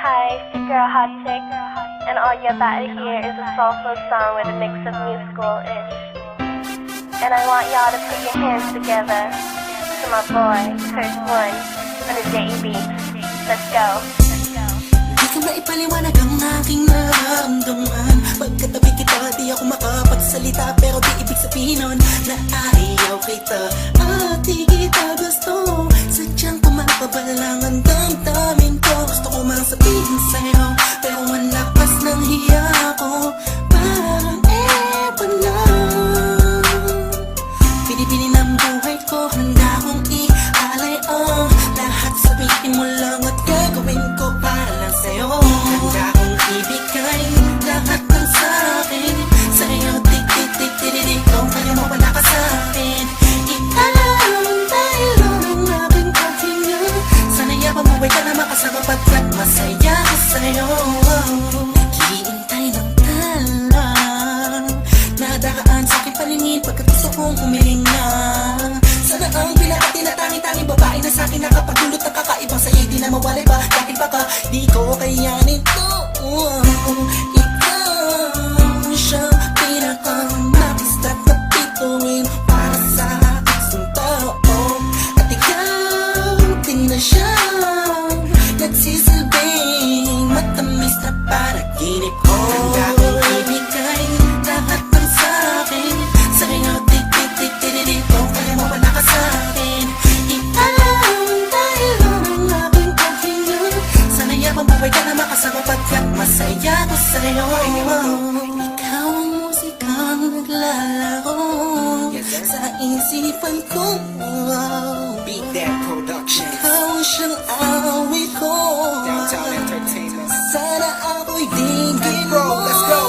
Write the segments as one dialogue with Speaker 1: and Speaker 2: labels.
Speaker 1: Hi, it's your girl Hot Chick, and all you're about to hear is a soulful song with a mix of musical-ish. And I want y'all to put your hands together to my boy, Kurt One, on the JEB. Let's go.
Speaker 2: Di ka maipaliwanag ang aking nararamdaman. Pagkatabi kita, di ako makapagsalita, pero di ibig sabihin nun na ayaw kita at di kita gusto. Sadyang kumapabalang ang damdamin ko. Gusto ko mang sabihin sa'yo, pero malakas ng hiya ko. Parang ewan lang, pinipili ng buhay ko, handa kong ialay ang lahat. Sabihin mo lang at gagawin ko para lang sa'yo. Handa kong ibigay lahat ng sa'kin sa'yo. Tik-tik-tik-tik-tik, kung kaya mawala ka sa'kin. Ikaw dahil ang aking paghinga. Sana yabang mabuhay ka na makasama, pagkat masaya ko sa'yo. Naghihintay ng talang nadaan sa'king palingin, pagkat gusto kong humiling na. Sana ang pinakati na tanging-tanging babae na sa'kin nakapagdulot ng kakaibang sa'yo, di na mawalay ba? Dahil baka di ko kayanin to. Ikaw siyang pinaka-nais at napituin para sa isang tao. At ikaw din na siyang nagsisilbing matamis na panaginip ko. Handa kong ibigay lahat ng sa'kin sa'yo. Tik-tik-tik-tik-tik, kung kaya mawala ka sa'kin. Ikaw dahil ang aking paghinga. Sana yabang buhay ka na makasama, pagkat masaya ko sa'yo. Ikaw ang musikang naglalaro sa isipan ko.
Speaker 3: Beat That Production,
Speaker 2: Ikaw siyang awit ko.
Speaker 3: Downtown Entertainment.
Speaker 2: Sana ako'y dinggin
Speaker 3: Bro,
Speaker 2: mo.
Speaker 3: let's go.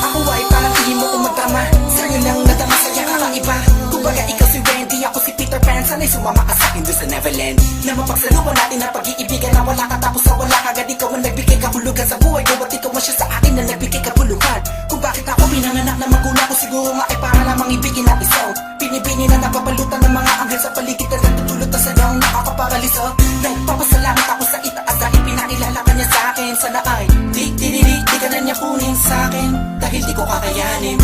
Speaker 3: Ako ay parang hindi mo umatama. Sa'yo lang nadama, saya kakaiba. Kumbaga ikaw si Wendy, ako si Peter Pan. Sana'y sumama ka sa'kin doon sa Neverland. Na mapagsaluhan natin na pag-iibigan na wala ka, tapos na wala ka. Agad ikaw ang nagbigay kahulugan sa buhay ko, at ikaw ang siya sa akin na nagbigay kabuluhan. Kung bakit ako pinanganak na magulang ko, siguro nga ay para lamang ibigin na isaw. Binibini na napapalutan ng mga anghel sa paligid na natutulot na sadyang nakakaparaliso. Nagpapasalamat ako sa itaas dahil pinakilala ka niya sa'kin. Sana ay di ka na niya kunin sa'kin, dahil di ko kakayanin.